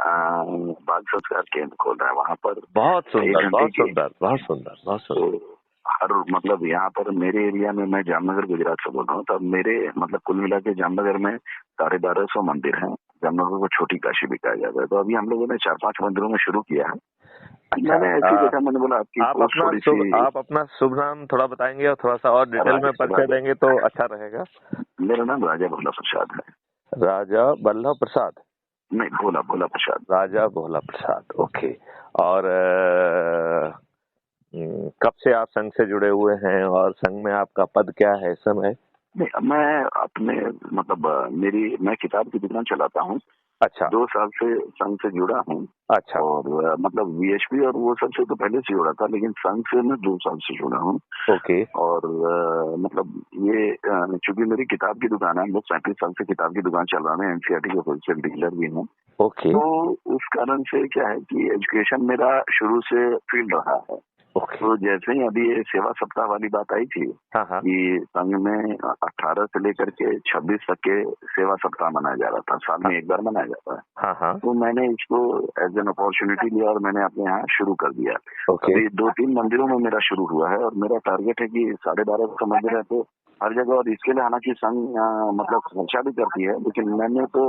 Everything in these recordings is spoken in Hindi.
बाल संस्कार केंद्र खोल रहा है वहाँ पर। बहुत 1 सुंदर, घंटे बहुत की सुंदर, बहुत सुंदर, बहुत सुंदर। तो हर मतलब यहाँ पर मेरे एरिया में, मैं जामनगर गुजरात से बोल रहा हूँ, तब मेरे मतलब कुल मिला के जामनगर में 1250 मंदिर हैं। जामनगर को छोटी काशी भी कहा जाता है। तो अभी हम लोगों ने 4-5 मंदिरों में शुरू किया है। अच्छा, मैंने ऐसे ही देखा, मैंने बोला आपकी पोस्ट थोड़ी सी। आप अपना शुभ नाम थोड़ा बताएंगे और थोड़ा सा और डिटेल में परिचय राजा, देंगे तो अच्छा रहेगा। मेरा नाम राजा भोला प्रसाद है। राजा वल्लभ प्रसाद। नहीं, भोला भोला प्रसाद। राजा भोला प्रसाद, ओके। और कब से आप संघ से जुड़े हुए हैं और संघ में आपका पद क्या है इस समय? नहीं, मैं अपने मतलब मैं किताब की दुकान चलाता हूँ। अच्छा। 2 साल से संघ से जुड़ा हूँ। अच्छा। और मतलब वीएचपी और वो सब से तो पहले से जुड़ा था, लेकिन संघ से मैं 2 साल से जुड़ा हूँ। ओके। और मतलब ये चूंकि मेरी किताब की दुकान है, हम लोग 35 साल से किताब की दुकान चला रहे हैं, एनसीईआरटी के होलसेल डीलर भी हैं। ओके। तो उस कारण से क्या है कि एजुकेशन मेरा शुरू से फील्ड रहा है। ओके। तो जैसे ही अभी ये सेवा सप्ताह वाली बात आई थी हाँ हाँ। कि संघ में 18 से लेकर के 26 तक के सेवा सप्ताह मनाया जा रहा था, साल में एक बार मनाया जाता है। हाँ हाँ। तो मैंने इसको एज एन अपॉर्चुनिटी लिया और मैंने अपने यहाँ शुरू कर दिया। ओके। अभी 2-3 मंदिरों में मेरा शुरू हुआ है और मेरा टारगेट है कि 1250 मंदिर है तो हर जगह। और इसके लिए हालांकि संघ मतलब खर्चा भी करती है, लेकिन मैंने तो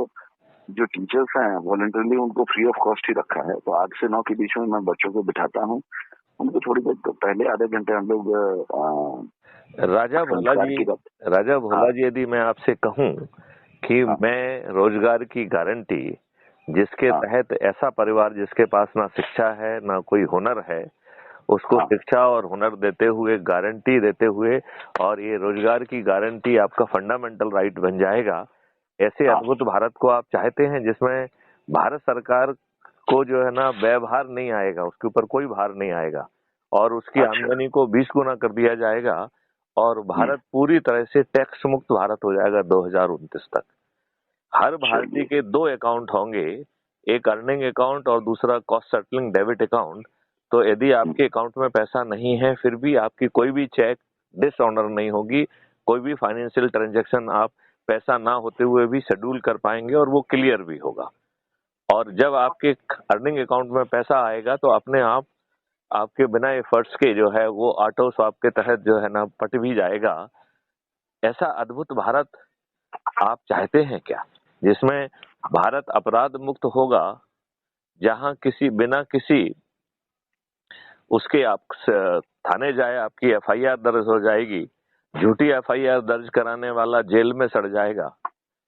जो टीचर्स हैं वॉलंटरली उनको फ्री ऑफ कॉस्ट ही रखा है। तो 8 से 9 के बीच में मैं बच्चों को बिठाता हूँ, उनको थोड़ी बहुत तो पहले आधे घंटे हम लोग राजा भोला जी, यदि मैं आपसे कहूं कि मैं रोजगार की गारंटी जिसके तहत ऐसा परिवार जिसके पास ना शिक्षा है ना कोई हुनर है, उसको शिक्षा और हुनर देते हुए, गारंटी देते हुए, और ये रोजगार की गारंटी आपका फंडामेंटल राइट बन जाएगा, ऐसे अद्भुत भारत को आप चाहते हैं जिसमें भारत सरकार को जो है ना व्यवहार नहीं आएगा, उसके ऊपर कोई भार नहीं आएगा और उसकी आमदनी को 20 गुना कर दिया जाएगा और भारत पूरी तरह से टैक्स मुक्त भारत हो जाएगा 2029 तक। हर भारतीय के 2 अकाउंट होंगे, एक अर्निंग अकाउंट और दूसरा कॉस्ट सेटलिंग डेबिट अकाउंट। तो यदि आपके अकाउंट में पैसा नहीं है फिर भी आपकी कोई भी चेक डिसऑनर नहीं होगी, कोई भी फाइनेंशियल ट्रांजैक्शन आप पैसा ना होते हुए भी शेड्यूल कर पाएंगे और वो क्लियर भी होगा। और जब आपके अर्निंग अकाउंट में पैसा आएगा तो अपने आप आपके बिना एफर्ट्स के जो है वो ऑटो स्वाप के तहत जो है ना पट भी जाएगा। ऐसा अद्भुत भारत आप चाहते हैं क्या, जिसमें भारत अपराध मुक्त होगा, जहां किसी बिना किसी उसके आप थाने जाए आपकी एफआईआर दर्ज हो जाएगी, झूठी एफआईआर दर्ज कराने वाला जेल में सड़ जाएगा,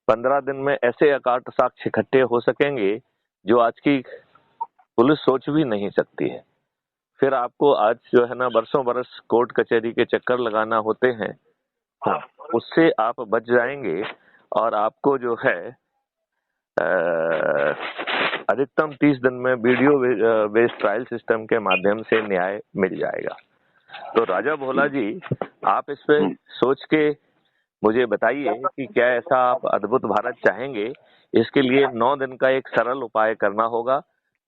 15 दिन में ऐसे अकाट साक्ष्य इकट्ठे हो सकेंगे जो आज की पुलिस सोच भी नहीं सकती है। फिर आपको आज जो है ना बरसों बरस कोर्ट कचहरी के चक्कर लगाना होते हैं, उससे आप बच जाएंगे और आपको जो है अधिकतम 30 दिन में वीडियो बेस्ड ट्रायल सिस्टम के माध्यम से न्याय मिल जाएगा। तो राजा भोला जी, आप इस पे सोच के मुझे बताइए कि क्या ऐसा आप अद्भुत भारत चाहेंगे। इसके लिए 9 दिन का एक सरल उपाय करना होगा,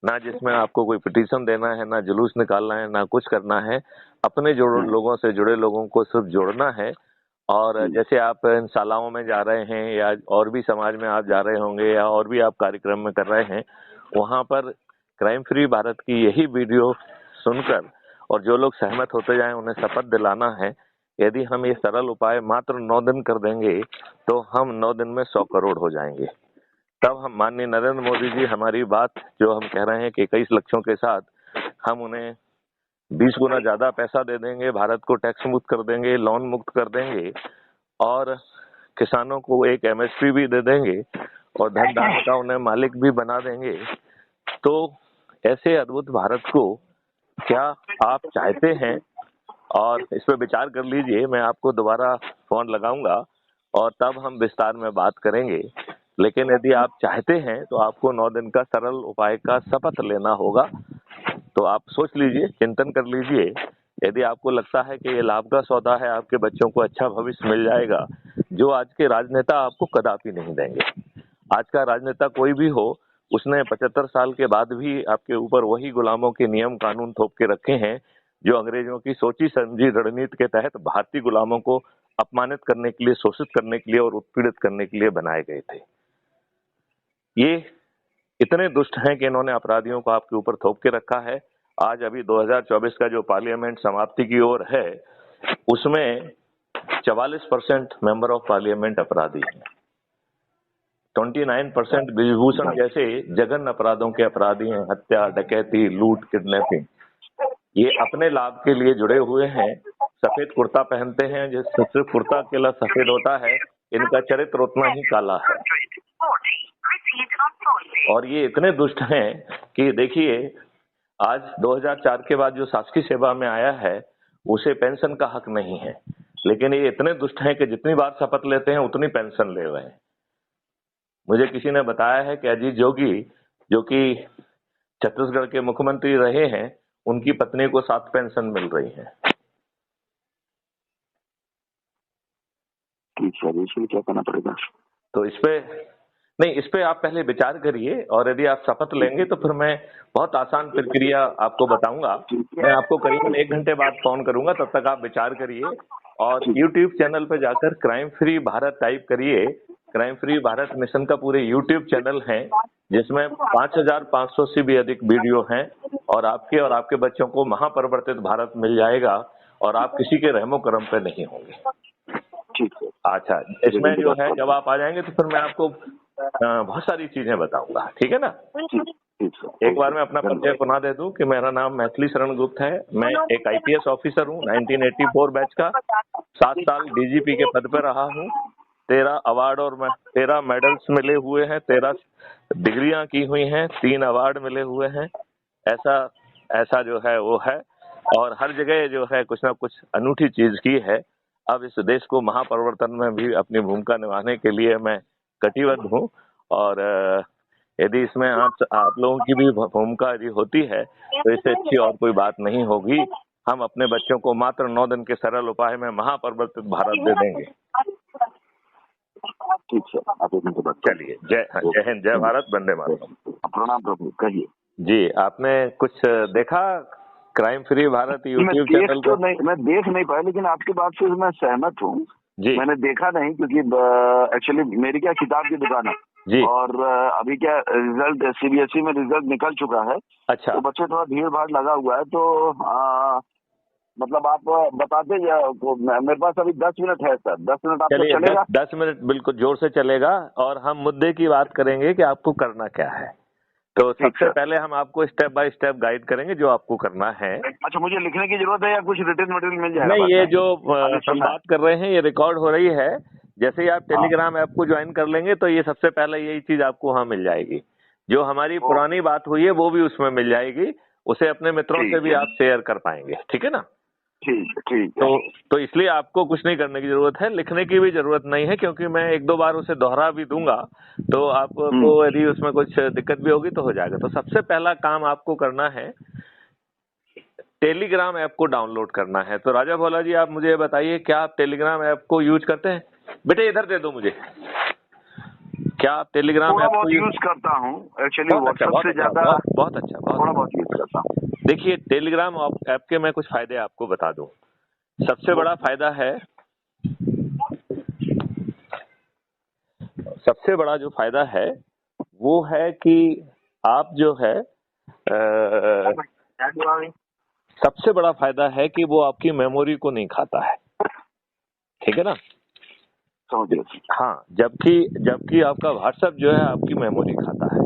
ना जिसमें आपको कोई पिटीशन देना है, ना जुलूस निकालना है, ना कुछ करना है। अपने लोगों से जुड़े लोगों को सिर्फ जोड़ना है। और जैसे आप इन शालाओं में जा रहे हैं या और भी समाज में आप जा रहे होंगे या और भी आप कार्यक्रम में कर रहे हैं, वहां पर क्राइम फ्री भारत की यही वीडियो सुनकर और जो लोग सहमत होते जाएं उन्हें शपथ दिलाना है। यदि हम ये सरल उपाय मात्र 9 दिन कर देंगे तो हम 9 दिन में 100 करोड़ हो जाएंगे। तब हम माननीय नरेंद्र मोदी जी हमारी बात जो हम कह रहे हैं कि 21 लक्ष्यों के साथ हम उन्हें 20 गुना ज्यादा पैसा दे देंगे, भारत को टैक्स मुक्त कर देंगे, लोन मुक्त कर देंगे और किसानों को एक एमएसपी भी दे देंगे और धन धान्य का उन्हें मालिक भी बना देंगे। तो ऐसे अद्भुत भारत को क्या आप चाहते हैं? और इस पर विचार कर लीजिए। मैं आपको दोबारा फोन लगाऊंगा और तब हम विस्तार में बात करेंगे। लेकिन यदि आप चाहते हैं तो आपको 9 दिन का सरल उपाय का शपथ लेना होगा। तो आप सोच लीजिए, चिंतन कर लीजिए। यदि आपको लगता है कि ये लाभ का सौदा है, आपके बच्चों को अच्छा भविष्य मिल जाएगा, जो आज के राजनेता आपको कदापि नहीं देंगे। आज का राजनेता कोई भी हो, उसने 75 साल के बाद भी आपके ऊपर वही गुलामों के नियम कानून थोप के रखे हैं जो अंग्रेजों की सोची समझी रणनीति के तहत भारतीय गुलामों को अपमानित करने के लिए, शोषित करने के लिए और उत्पीड़ित करने के लिए बनाए गए थे। ये इतने दुष्ट हैं कि इन्होंने अपराधियों को आपके ऊपर थोप के रखा है। आज अभी 2024 का जो पार्लियामेंट समाप्ति की ओर है, उसमें 44% मेंबर ऑफ पार्लियामेंट अपराधी हैं। 29% ब्रिजभूषण जैसे जघन्य अपराधों के अपराधी हैं, हत्या, डकैती, लूट, किडनैपिंग। ये अपने लाभ के लिए जुड़े हुए हैं। सफेद कुर्ता पहनते हैं, जिस सिर्फ कुर्ता अकेला सफेद होता है, इनका चरित्र उतना ही काला है। और ये इतने दुष्ट हैं कि देखिए, आज 2004 के बाद जो शासकीय सेवा में आया है उसे पेंशन का हक नहीं है, लेकिन ये इतने दुष्ट हैं कि जितनी बार शपथ लेते हैं उतनी पेंशन ले रहे हैं। मुझे किसी ने बताया है कि अजीत जोगी, जो कि छत्तीसगढ़ के मुख्यमंत्री रहे हैं, उनकी पत्नी को 7 पेंशन मिल रही है। इसमें क्या करना पड़ेगा? तो इस पे आप पहले विचार करिए, और यदि आप शपथ लेंगे तो फिर मैं बहुत आसान प्रक्रिया आपको बताऊंगा। मैं आपको करीबन 1 घंटे बाद फोन करूंगा, तब तक आप विचार करिए। और YouTube चैनल पे जाकर क्राइम फ्री भारत टाइप करिए। क्राइम फ्री भारत मिशन का पूरे YouTube चैनल है, जिसमें 5500 से भी अधिक वीडियो हैं, और आपके बच्चों को महापरिवर्तित भारत मिल जाएगा, और आप किसी के रहमो करम पे नहीं होंगे। अच्छा, इसमें जो है जब आप आ जाएंगे तो फिर मैं आपको बहुत सारी चीजें बताऊंगा, ठीक है ना? एक बार मैं अपना परिचय पुनः दे दूं कि मेरा नाम मैथिली शरण गुप्त है। मैं एक IPS ऑफिसर हूं, 1984 बैच का। 7 साल DGP के पद पर रहा हूं। 13 अवार्ड और 13 मेडल्स मिले हुए हैं, 13 डिग्रियां की हुई हैं, 3 अवार्ड मिले हुए हैं। ऐसा जो है वो है, और हर जगह जो है कुछ ना कुछ अनूठी चीज की है। अब इस देश को महापरिवर्तन में भी अपनी भूमिका निभाने के लिए मैं कटिबद्ध हूँ, और यदि इसमें आप लोगों की भी भूमिका यदि होती है तो इससे अच्छी और कोई बात नहीं होगी। हम अपने बच्चों को मात्र 9 दिन के सरल उपाय में महापरिवर्तित भारत दे देंगे। ठीक है, आप एक मिनट बात चलिए। जय हिंद, जय भारत, वंदे मातरम। प्रणाम प्रभु, कहिए जी। आपने कुछ देखा crime free Bharat YouTube channel को? मैं देख नहीं पाया, लेकिन आपकी बात से मैं सहमत हूँ। मैंने देखा नहीं, क्योंकि एक्चुअली मेरी क्या किताब की दुकान है जी, और अभी क्या रिजल्ट CBSE में रिजल्ट निकल चुका है। अच्छा। तो बच्चे थोड़ा भीड़ भाड़ लगा हुआ है, तो मतलब आप बताते मेरे पास अभी 10 मिनट है सर। 10 मिनट आपको चलेगा? 10 मिनट बिल्कुल जोर से चलेगा, और हम मुद्दे की बात करेंगे कि आपको करना क्या है। तो सबसे पहले हम आपको स्टेप बाय स्टेप गाइड करेंगे जो आपको करना है। अच्छा, मुझे लिखने की जरूरत है या कुछ रिटन मटेरियल मिल जाएगा? नहीं, ये जो हम बात कर रहे हैं ये रिकॉर्ड हो रही है। जैसे ही आप टेलीग्राम ऐप को ज्वाइन कर लेंगे तो ये सबसे पहले यही चीज आपको वहाँ मिल जाएगी। जो हमारी पुरानी बात हुई है वो भी उसमें मिल जाएगी। उसे अपने मित्रों से भी आप शेयर कर पाएंगे, ठीक है ना? ठीक। तो इसलिए आपको कुछ नहीं करने की जरूरत है, लिखने की भी जरूरत नहीं है, क्योंकि मैं 1-2 बार उसे दोहरा भी दूंगा। तो आपको यदि उसमें कुछ दिक्कत भी होगी तो हो जाएगा। तो सबसे पहला काम आपको करना है, टेलीग्राम ऐप को डाउनलोड करना है। तो राजा भोला जी, आप मुझे बताइए, क्या आप टेलीग्राम ऐप को यूज करते हैं? बेटे इधर दे दो मुझे। क्या आप टेलीग्राम ऐप को यूज करता हूँ? एक्चुअली व्हाट्सएप से ज्यादा। बहुत अच्छा, थोड़ा बहुत यूज करता हूँ। देखिए, टेलीग्राम ऐप के मैं कुछ फायदे आपको बता दूं। सबसे बड़ा जो फायदा है वो है कि आप जो है सबसे बड़ा फायदा है कि वो आपकी मेमोरी को नहीं खाता है, ठीक है ना? हाँ, जबकि आपका व्हाट्सएप जो है आपकी मेमोरी खाता है।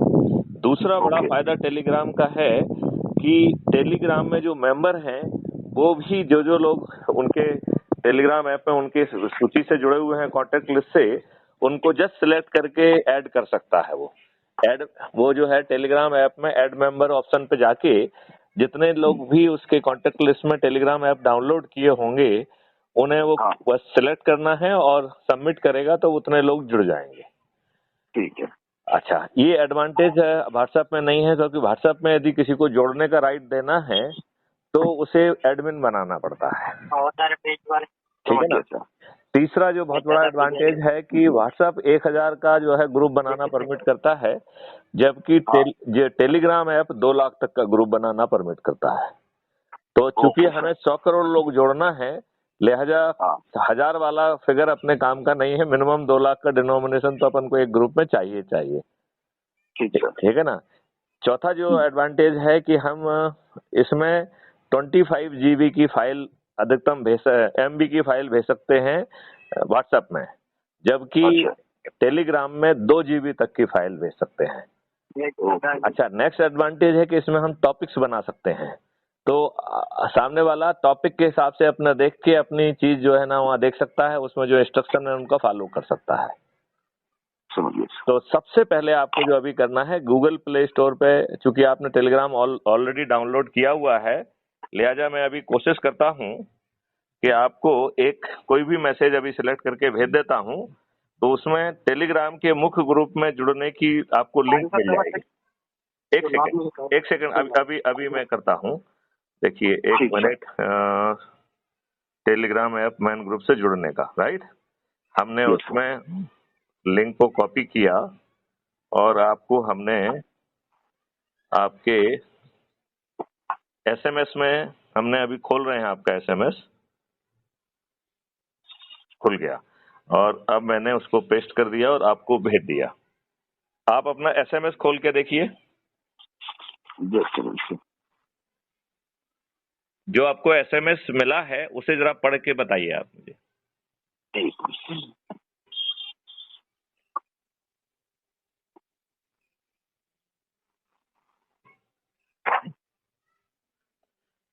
दूसरा बड़ा फायदा टेलीग्राम का है कि टेलीग्राम में जो मेंबर हैं वो भी जो लोग उनके टेलीग्राम ऐप में उनके सूची से जुड़े हुए हैं, कॉन्टेक्ट लिस्ट से, उनको जस्ट सिलेक्ट करके ऐड कर सकता है। वो जो है टेलीग्राम ऐप में ऐड मेंबर ऑप्शन पे जाके जितने लोग भी उसके कॉन्टेक्ट लिस्ट में टेलीग्राम ऐप डाउनलोड किए होंगे उन्हें वो बस सिलेक्ट करना है और सबमिट करेगा तो उतने लोग जुड़ जाएंगे। ठीक है। अच्छा, ये एडवांटेज है, व्हाट्सएप में नहीं है, क्योंकि व्हाट्सएप में यदि किसी को जोड़ने का राइट देना है तो उसे एडमिन बनाना पड़ता है, ठीक है ना? तीसरा जो बहुत बड़ा एडवांटेज है कि व्हाट्सएप 1000 का जो है ग्रुप बनाना परमिट करता है, जबकि टेलीग्राम ऐप 2 लाख तक का ग्रुप बनाना परमिट करता है। तो चूंकि हमें 100 करोड़ लोग जोड़ना है, लिहाजा 1000 वाला फिगर अपने काम का नहीं है। मिनिमम 2 लाख का डिनोमिनेशन तो अपन को एक ग्रुप में चाहिए। ठीक है ना। चौथा जो एडवांटेज है कि हम इसमें 25 GB की फाइल अधिकतम MB की फाइल भेज सकते हैं व्हाट्सएप में, जबकि टेलीग्राम में 2 GB तक की फाइल भेज सकते हैं। अच्छा, नेक्स्ट एडवांटेज है कि इसमें हम टॉपिक्स बना सकते हैं, तो सामने वाला टॉपिक के हिसाब से अपना देख के अपनी चीज जो है ना वहाँ देख सकता है, उसमें जो इंस्ट्रक्शन है उनका फॉलो कर सकता है। तो सबसे पहले आपको जो अभी करना है, गूगल प्ले स्टोर पे, चूंकि आपने टेलीग्राम ऑलरेडी डाउनलोड किया हुआ है, लिहाजा मैं अभी कोशिश करता हूँ कि आपको एक कोई भी मैसेज अभी सिलेक्ट करके भेज देता हूँ, तो उसमें टेलीग्राम के मुख्य ग्रुप में जुड़ने की आपको लिंक मिल जाएगी। एक सेकंड अभी मैं करता हूँ। देखिए 1 minute. Telegram app man group से जुड़ने का, राइट, हमने उसमें लिंक को कॉपी किया और आपको हमने आपके SMS में हमने अभी खोल रहे हैं, आपका SMS खुल गया और अब मैंने उसको पेस्ट कर दिया और आपको भेज दिया। आप अपना SMS खोल के देखिए, जो आपको SMS मिला है उसे जरा पढ़ के बताइए आप मुझे।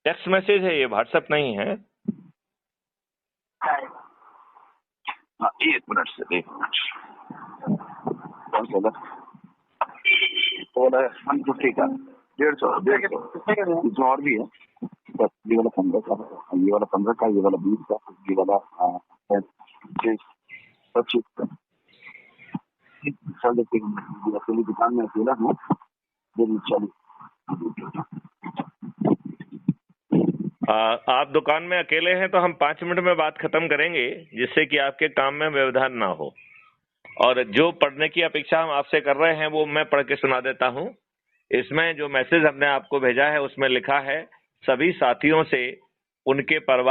टेक्स्ट मैसेज है ये, व्हाट्सएप नहीं है। एक मिनट से कौन सा है? 150 का 150 इसमें और भी है, बस ये वाला 15 का, ये वाला 15 का, ये वाला 20 का, ये वाला 25 का। सर देखिए, अकेली दुकान में अकेला हूँ, आप दुकान में अकेले हैं तो हम 5 मिनट में बात खत्म करेंगे, जिससे कि आपके काम में व्यवधान ना हो। और जो पढ़ने की अपेक्षा हम आपसे कर रहे हैं वो मैं पढ़ के सुना देता हूं। इसमें जो मैसेज हमने आपको भेजा है उसमें लिखा है, सभी साथियों से उनके परिवार